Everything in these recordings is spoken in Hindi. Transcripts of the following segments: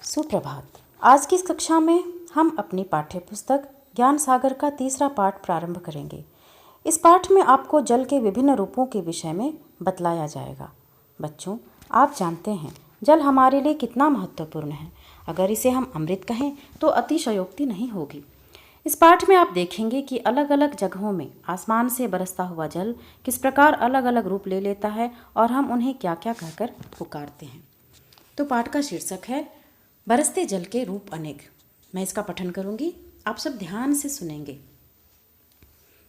सुप्रभात। आज की इस कक्षा में हम अपनी पाठ्य पुस्तक ज्ञान सागर का तीसरा पाठ प्रारंभ करेंगे। इस पाठ में आपको जल के विभिन्न रूपों के विषय में बतलाया जाएगा। बच्चों, आप जानते हैं जल हमारे लिए कितना महत्वपूर्ण है। अगर इसे हम अमृत कहें तो अतिशयोक्ति नहीं होगी। इस पाठ में आप देखेंगे कि अलग अलग जगहों में आसमान से बरसता हुआ जल किस प्रकार अलग अलग रूप ले लेता है और हम उन्हें क्या क्या कहकर पुकारते हैं। तो पाठ का शीर्षक है बरसते जल के रूप अनेक। मैं इसका पठन करूंगी, आप सब ध्यान से सुनेंगे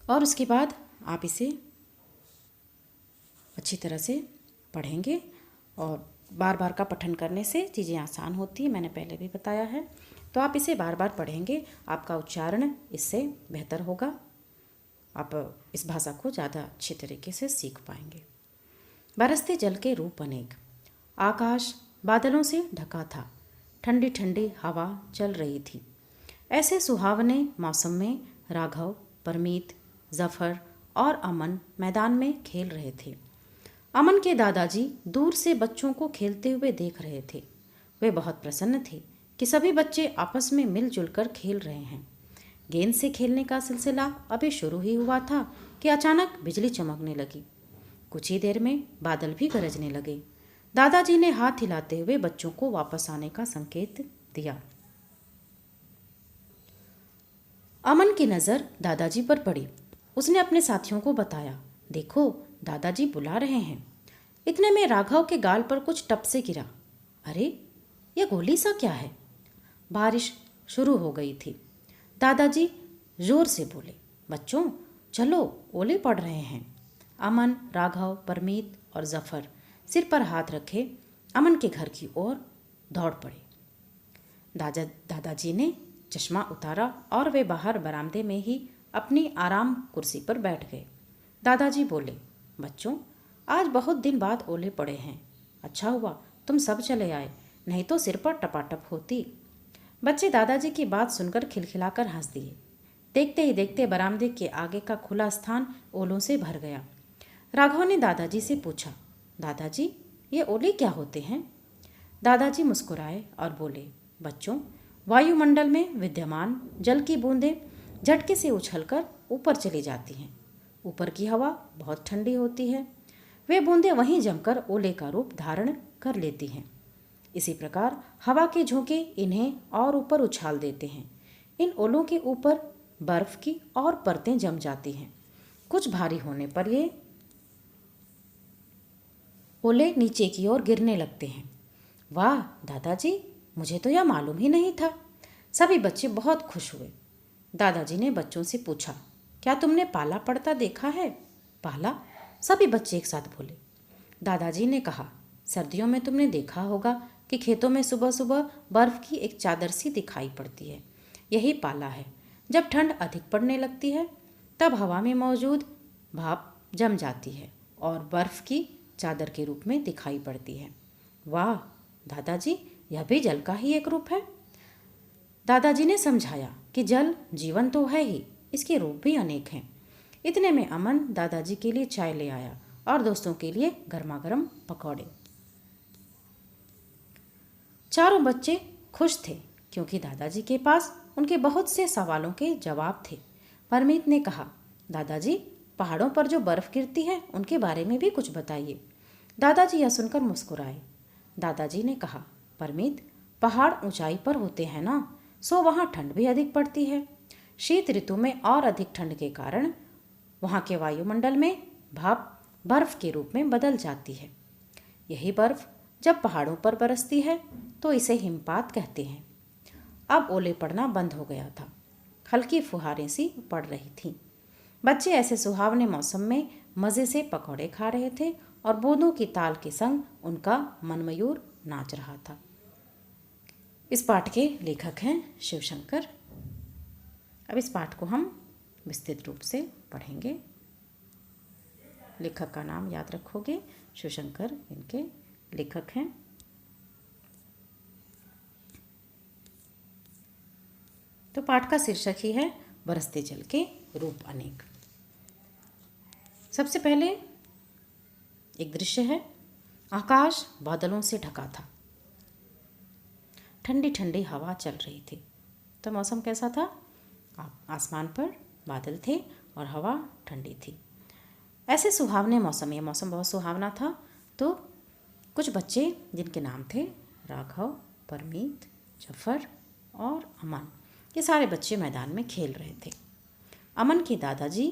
और उसके बाद आप इसे अच्छी तरह से पढ़ेंगे। और बार बार का पठन करने से चीज़ें आसान होती हैं, मैंने पहले भी बताया है। तो आप इसे बार बार पढ़ेंगे, आपका उच्चारण इससे बेहतर होगा, आप इस भाषा को ज़्यादा अच्छी तरीके से सीख पाएंगे। बरसते जल के रूप अनेक। आकाश बादलों से ढका था, ठंडी ठंडी हवा चल रही थी। ऐसे सुहावने मौसम में राघव, परमीत, जफर और अमन मैदान में खेल रहे थे। अमन के दादाजी दूर से बच्चों को खेलते हुए देख रहे थे। वे बहुत प्रसन्न थे कि सभी बच्चे आपस में मिलजुल कर खेल रहे हैं। गेंद से खेलने का सिलसिला अभी शुरू ही हुआ था कि अचानक बिजली चमकने लगी। कुछ ही देर में बादल भी गरजने लगे। दादाजी ने हाथ हिलाते हुए बच्चों को वापस आने का संकेत दिया। अमन की नज़र दादाजी पर पड़ी। उसने अपने साथियों को बताया, देखो दादाजी बुला रहे हैं। इतने में राघव के गाल पर कुछ टप से गिरा। अरे, यह गोली सा क्या है? बारिश शुरू हो गई थी। दादाजी जोर से बोले, बच्चों चलो, ओले पड़ रहे हैं। अमन, राघव, परमीत और जफर सिर पर हाथ रखे अमन के घर की ओर दौड़ पड़े। दादाजी ने चश्मा उतारा और वे बाहर बरामदे में ही अपनी आराम कुर्सी पर बैठ गए। दादाजी बोले, बच्चों आज बहुत दिन बाद ओले पड़े हैं। अच्छा हुआ तुम सब चले आए, नहीं तो सिर पर टपाटप होती। बच्चे दादाजी की बात सुनकर खिलखिलाकर हंस दिए। देखते ही देखते बरामदे के आगे का खुला स्थान ओलों से भर गया। राघव ने दादाजी से पूछा, दादाजी ये ओले क्या होते हैं? दादाजी मुस्कुराए और बोले, बच्चों वायुमंडल में विद्यमान जल की बूंदें झटके से उछलकर ऊपर चली जाती हैं। ऊपर की हवा बहुत ठंडी होती है। वे बूंदें वहीं जमकर ओले का रूप धारण कर लेती हैं। इसी प्रकार हवा के झोंके इन्हें और ऊपर उछाल देते हैं। इन ओलों के ऊपर बर्फ की और परतें जम जाती हैं। कुछ भारी होने पर ये ओले नीचे की ओर गिरने लगते हैं। वाह दादाजी, मुझे तो यह मालूम ही नहीं था। सभी बच्चे बहुत खुश हुए। दादाजी ने बच्चों से पूछा, क्या तुमने पाला पड़ता देखा है? पाला? सभी बच्चे एक साथ बोले। दादाजी ने कहा, सर्दियों में तुमने देखा होगा कि खेतों में सुबह सुबह बर्फ की एक चादर सी दिखाई पड़ती है। यही पाला है। जब ठंड अधिक पड़ने लगती है तब हवा में मौजूद भाप जम जाती है और बर्फ की चादर के रूप में दिखाई पड़ती है। वाह दादाजी, यह भी जल का ही एक रूप है। दादाजी ने समझाया कि जल जीवन तो है ही, इसके रूप भी अनेक हैं। इतने में अमन दादाजी के लिए चाय ले आया और दोस्तों के लिए गर्मा गर्म पकौड़े। चारों बच्चे खुश थे क्योंकि दादाजी के पास उनके बहुत से सवालों के जवाब थे। परमीत ने कहा, दादाजी पहाड़ों पर जो बर्फ गिरती है उनके बारे में भी कुछ बताइए। दादाजी यह सुनकर मुस्कुराए। दादाजी ने कहा, परमीत पहाड़ ऊंचाई पर होते हैं ना, सो वहाँ ठंड भी अधिक पड़ती है। शीत ऋतु में और अधिक ठंड के कारण वहाँ के वायुमंडल में भाप बर्फ के रूप में बदल जाती है। यही बर्फ जब पहाड़ों पर बरसती है तो इसे हिमपात कहते हैं। अब ओले पड़ना बंद हो गया था। हल्की फुहारें सी पड़ रही थीं। बच्चे ऐसे सुहावने मौसम में मज़े से पकौड़े खा रहे थे और बूंदों की ताल के संग उनका मनमयूर नाच रहा था। इस पाठ के लेखक हैं शिवशंकर। अब इस पाठ को हम विस्तृत रूप से पढ़ेंगे। लेखक का नाम याद रखोगे, शिवशंकर इनके लेखक हैं। तो पाठ का शीर्षक ही है बरसते जल के रूप अनेक। सबसे पहले एक दृश्य है। आकाश बादलों से ढका था। ठंडी ठंडी हवा चल रही थी। तो मौसम कैसा था? आसमान पर बादल थे और हवा ठंडी थी। ऐसे सुहावने मौसम, ये मौसम बहुत सुहावना था। तो कुछ बच्चे जिनके नाम थे राघव, परमीत, जफर और अमन, ये सारे बच्चे मैदान में खेल रहे थे। अमन के दादाजी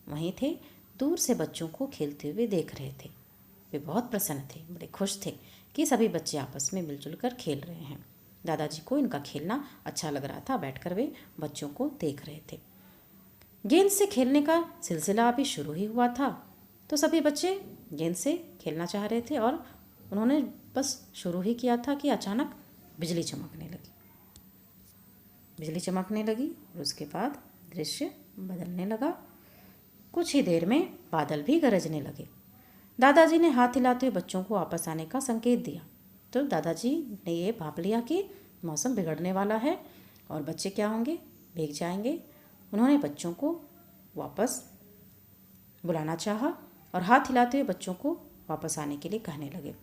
वहीं थे, दूर से बच्चों को खेलते हुए देख रहे थे। वे बहुत प्रसन्न थे, बड़े खुश थे कि सभी बच्चे आपस में मिलजुल कर खेल रहे हैं। दादाजी को इनका खेलना अच्छा लग रहा था, बैठकर वे बच्चों को देख रहे थे। गेंद से खेलने का सिलसिला अभी शुरू ही हुआ था, तो सभी बच्चे गेंद से खेलना चाह रहे थे और उन्होंने बस शुरू ही किया था कि अचानक बिजली चमकने लगी। बिजली चमकने लगी और उसके बाद दृश्य बदलने लगा। कुछ ही देर में बादल भी गरजने लगे। दादाजी ने हाथ हिलाते हुए बच्चों को वापस आने का संकेत दिया। तो दादाजी ने ये भाप लिया कि मौसम बिगड़ने वाला है और बच्चे क्या होंगे, भीग जाएंगे। उन्होंने बच्चों को वापस बुलाना चाहा और हाथ हिलाते हुए बच्चों को वापस आने के लिए कहने लगे,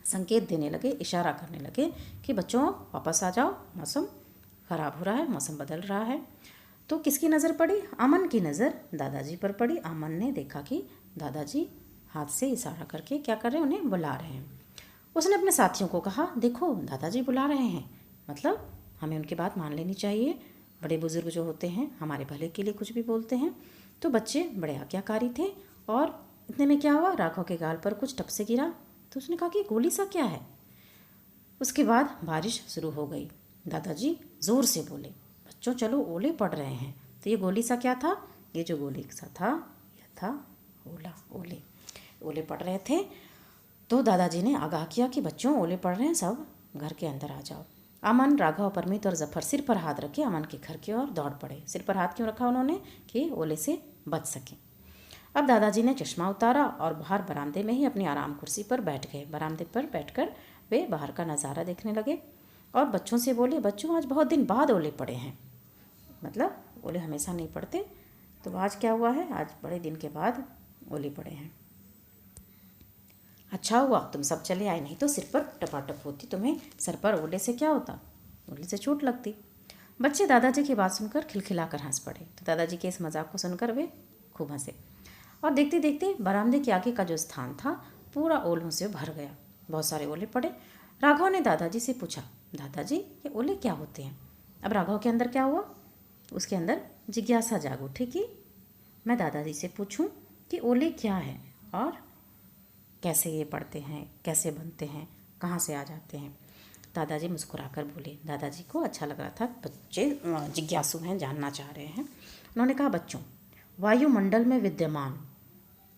संकेत देने लगे, इशारा करने लगे कि बच्चों वापस आ जाओ, मौसम ख़राब हो रहा है, मौसम बदल रहा है। तो किसकी नज़र पड़ी? अमन की नज़र दादाजी पर पड़ी। अमन ने देखा कि दादाजी हाथ से इशारा करके क्या कर रहे हैं, उन्हें बुला रहे हैं। उसने अपने साथियों को कहा, देखो दादाजी बुला रहे हैं, मतलब हमें उनकी बात मान लेनी चाहिए। बड़े बुजुर्ग जो होते हैं हमारे भले के लिए कुछ भी बोलते हैं। तो बच्चे बड़े आज्ञाकारी थे और इतने में क्या हुआ, राघव के गाल पर कुछ टप से गिरा। तो उसने कहा कि गोली सा क्या है। उसके बाद बारिश शुरू हो गई। दादाजी ज़ोर से बोले, बच्चों चलो ओले पड़ रहे हैं। तो ये गोली सा क्या था? ये जो गोली सा था यह था ओला। ओले ओले पड़ रहे थे। तो दादाजी ने आगाह किया कि बच्चों ओले पड़ रहे हैं, सब घर के अंदर आ जाओ। अमन, राघव, परमीत और जफर सिर पर हाथ रखे अमन के घर की ओर दौड़ पड़े। सिर पर हाथ क्यों रखा उन्होंने? कि ओले से बच सकें। अब दादाजी ने चश्मा उतारा और बाहर बरामदे में ही अपनी आराम कुर्सी पर बैठ गए। बरामदे पर बैठकर वे बाहर का नज़ारा देखने लगे और बच्चों से बोले, बच्चों आज बहुत दिन बाद ओले पड़े हैं, मतलब ओले हमेशा नहीं पड़ते, तो आज क्या हुआ है, आज बड़े दिन के बाद ओले पड़े हैं। अच्छा हुआ तुम सब चले आए, नहीं तो सिर पर टपाटप होती, तुम्हें सर पर ओले से क्या होता, ओले से चोट लगती। बच्चे दादाजी की बात सुनकर खिलखिलाकर हंस पड़े। तो दादाजी के इस मजाक को सुनकर वे खूब हंसे और देखते देखते बरामदे के आगे का जो स्थान था पूरा ओलों से भर गया। बहुत सारे ओले पड़े। राघव ने दादाजी से पूछा, दादाजी ये ओले क्या होते हैं? अब राघव के अंदर क्या हुआ, उसके अंदर जिज्ञासा जाग उठी कि मैं दादाजी से पूछूं कि ओले क्या है और कैसे ये पड़ते हैं, कैसे बनते हैं, कहाँ से आ जाते हैं। दादाजी मुस्कुराकर बोले। दादाजी को अच्छा लग रहा था, बच्चे जिज्ञासु हैं, जानना चाह रहे हैं। उन्होंने कहा, बच्चों वायुमंडल में विद्यमान,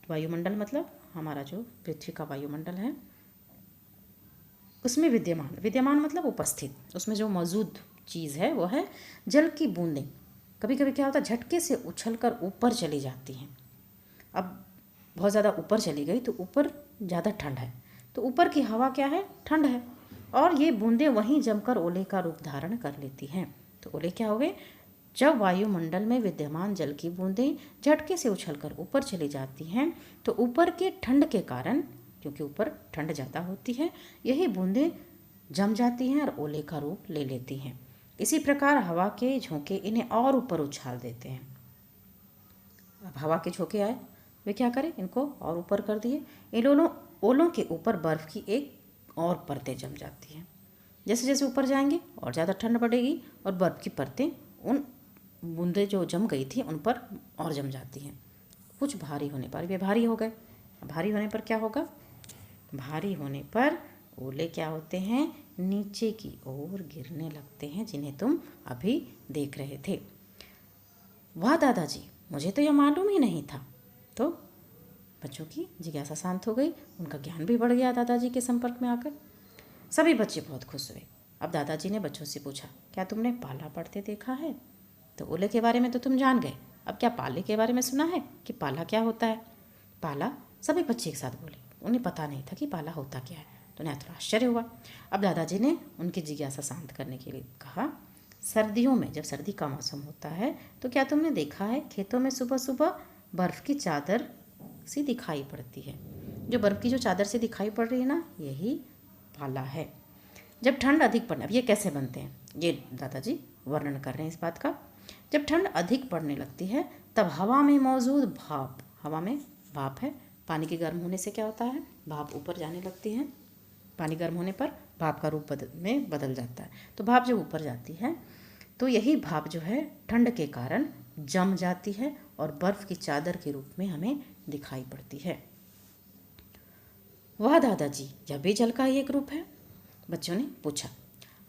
वायुमंडल मतलब हमारा जो पृथ्वी का वायुमंडल है उसमें विद्यमान, विद्यमान मतलब उपस्थित, उसमें जो मौजूद चीज़ है वो है जल की बूंदें। कभी कभी क्या होता है, झटके से उछलकर ऊपर चली जाती हैं। अब बहुत ज़्यादा ऊपर चली गई तो ऊपर ज़्यादा ठंड है, तो ऊपर की हवा क्या है, ठंड है, और ये बूंदें वहीं जमकर ओले का रूप धारण कर लेती हैं। तो ओले क्या हो गए, जब वायुमंडल में विद्यमान जल की बूंदें झटके से उछलकर ऊपर चली जाती हैं तो ऊपर के ठंड के कारण, क्योंकि ऊपर ठंड ज़्यादा होती है, यही बूंदें जम जाती हैं और ओले का रूप ले लेती हैं। इसी प्रकार हवा के झोंके इन्हें और ऊपर उछाल देते हैं। अब हवा के झोंके आए, वे क्या करें, इनको और ऊपर कर दिए। इन ओलों के ऊपर बर्फ़ की एक और परतें जम जाती हैं। जैसे जैसे ऊपर जाएंगे और ज़्यादा ठंड बढ़ेगी और बर्फ़ की परतें उन बूंदें जो जम गई थी उन पर और जम जाती हैं। कुछ भारी होने पर, वे भारी हो गए। भारी होने पर क्या होगा, भारी होने पर ओले क्या होते हैं, नीचे की ओर गिरने लगते हैं, जिन्हें तुम अभी देख रहे थे। वाह दादाजी, मुझे तो यह मालूम ही नहीं था। तो बच्चों की जिज्ञासा शांत हो गई, उनका ज्ञान भी बढ़ गया दादाजी के संपर्क में आकर। सभी बच्चे बहुत खुश हुए। अब दादाजी ने बच्चों से पूछा, क्या तुमने पाला पढ़ते देखा है? तो ओले के बारे में तो तुम जान गए, अब क्या पाले के बारे में सुना है कि पाला क्या होता है? पाला, सभी बच्चे एक साथ बोले। उन्हें पता नहीं था कि पाला होता क्या है, तो उन्हें थोड़ा आश्चर्य हुआ। अब दादाजी ने उनकी जिज्ञासा शांत करने के लिए कहा, सर्दियों में जब सर्दी का मौसम होता है तो क्या तुमने देखा है खेतों में सुबह सुबह बर्फ़ की चादर सी दिखाई पड़ती है? जो बर्फ़ की जो चादर से दिखाई पड़ रही है ना, यही पाला है। जब ठंड अधिक पड़ने, अब ये कैसे बनते हैं ये दादाजी वर्णन कर रहे हैं इस बात का। जब ठंड अधिक पड़ने लगती है तब हवा में मौजूद भाप, हवा में भाप है, पानी के गर्म होने से क्या होता है, भाप ऊपर जाने लगती है, पानी गर्म होने पर भाप का रूप में बदल जाता है। तो भाप जब ऊपर जाती है तो यही भाप जो है ठंड के कारण जम जाती है और बर्फ़ की चादर के रूप में हमें दिखाई पड़ती है। वह दादाजी, यह भी जल का ही एक रूप है? बच्चों ने पूछा।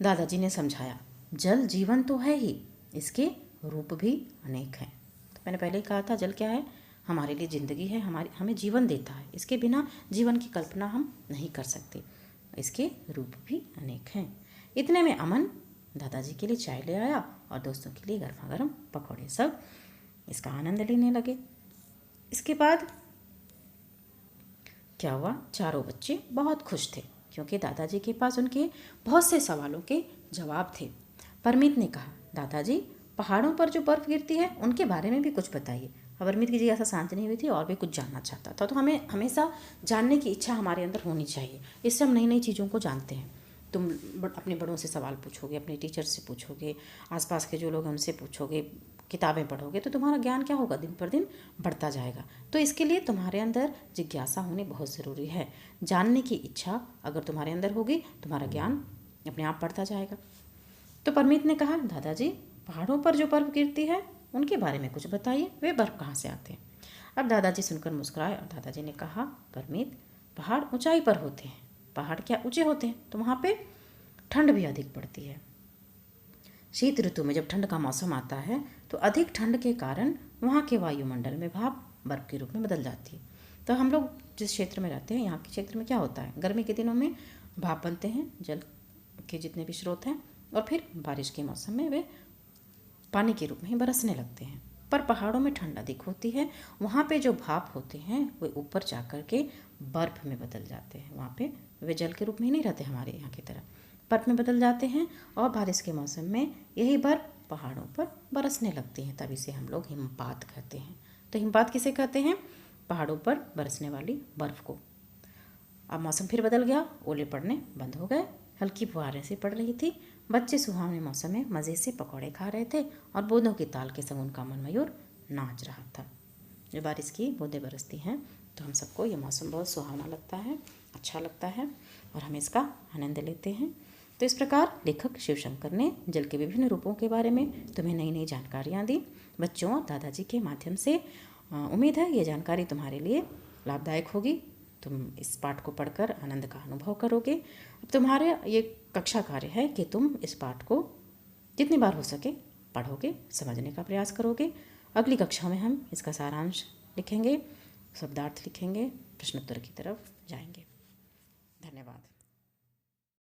दादाजी ने समझाया, जल जीवन तो है ही, इसके रूप भी अनेक हैं। तो मैंने पहले ही कहा था जल क्या है, हमारे लिए ज़िंदगी है, हमें जीवन देता है, इसके बिना जीवन की कल्पना हम नहीं कर सकते, इसके रूप भी अनेक हैं। इतने में अमन दादाजी के लिए चाय ले आया और दोस्तों के लिए गर्मा गर्म पकौड़े। सब इसका आनंद लेने लगे। इसके बाद क्या हुआ, चारों बच्चे बहुत खुश थे क्योंकि दादाजी के पास उनके बहुत से सवालों के जवाब थे। परमीत ने कहा, दादाजी पहाड़ों पर जो बर्फ़ गिरती है उनके बारे में भी कुछ बताइए। परमीत की जिज्ञासा शांत नहीं हुई थी और भी कुछ जानना चाहता था। तो हमें हमेशा जानने की इच्छा हमारे अंदर होनी चाहिए, इससे हम नई नई चीज़ों को जानते हैं। तुम अपने बड़ों से सवाल पूछोगे, अपने टीचर से पूछोगे, आसपास के जो लोग हैं उनसे पूछोगे, किताबें पढ़ोगे तो तुम्हारा ज्ञान क्या होगा, दिन पर दिन बढ़ता जाएगा। तो इसके लिए तुम्हारे अंदर जिज्ञासा होनी बहुत ज़रूरी है। जानने की इच्छा अगर तुम्हारे अंदर होगी तुम्हारा ज्ञान अपने आप बढ़ता जाएगा। तो परमीत ने कहा, दादाजी पहाड़ों पर जो बर्फ़ गिरती है उनके बारे में कुछ बताइए, वे बर्फ़ कहाँ से आते हैं। अब दादाजी सुनकर मुस्कुराए और दादाजी ने कहा, परमीत पहाड़ ऊंचाई पर होते हैं, पहाड़ क्या ऊंचे होते हैं तो वहाँ पे ठंड भी अधिक पड़ती है। शीत ऋतु में जब ठंड का मौसम आता है तो अधिक ठंड के कारण वहाँ के वायुमंडल में भाप बर्फ़ के रूप में बदल जाती है। तो हम लोग जिस क्षेत्र में रहते हैं, यहाँ के क्षेत्र में क्या होता है, गर्मी के दिनों में भाप बनते हैं, जल के जितने भी स्रोत हैं, और फिर बारिश के मौसम में वे पानी के रूप में ही बरसने लगते हैं। पर पहाड़ों में ठंड अधिक होती है, वहाँ पे जो भाप होते हैं वे ऊपर जा कर के बर्फ़ में बदल जाते हैं। वहाँ पे वे जल के रूप में ही नहीं रहते हमारे यहाँ की तरह, बर्फ़ में बदल जाते हैं और बारिश के मौसम में यही बर्फ़ पहाड़ों पर बरसने लगती है, तभी से हम लोग हिमपात कहते हैं। तो हिमपात किसे कहते हैं, पहाड़ों पर बरसने वाली बर्फ़ को। अब मौसम फिर बदल गया, ओले पड़ने बंद हो गए, हल्की फुहारें से पड़ रही थी, बच्चे सुहावने मौसम में मज़े से पकौड़े खा रहे थे और बूंदों की ताल के संग उनका मन मयूर नाच रहा था। जब बारिश की बूंदें बरसती हैं तो हम सबको ये मौसम बहुत सुहावना लगता है, अच्छा लगता है और हम इसका आनंद लेते हैं। तो इस प्रकार लेखक शिवशंकर ने जल के विभिन्न रूपों के बारे में तुम्हें नई नई जानकारियाँ दी बच्चों और दादाजी के माध्यम से। उम्मीद है ये जानकारी तुम्हारे लिए लाभदायक होगी, तुम इस पाठ को पढ़कर आनंद का अनुभव करोगे। अब तुम्हारे ये कक्षा कार्य है कि तुम इस पाठ को जितनी बार हो सके पढ़ोगे, समझने का प्रयास करोगे। अगली कक्षा में हम इसका सारांश लिखेंगे, शब्दार्थ लिखेंगे, प्रश्नोत्तर की तरफ जाएंगे। धन्यवाद।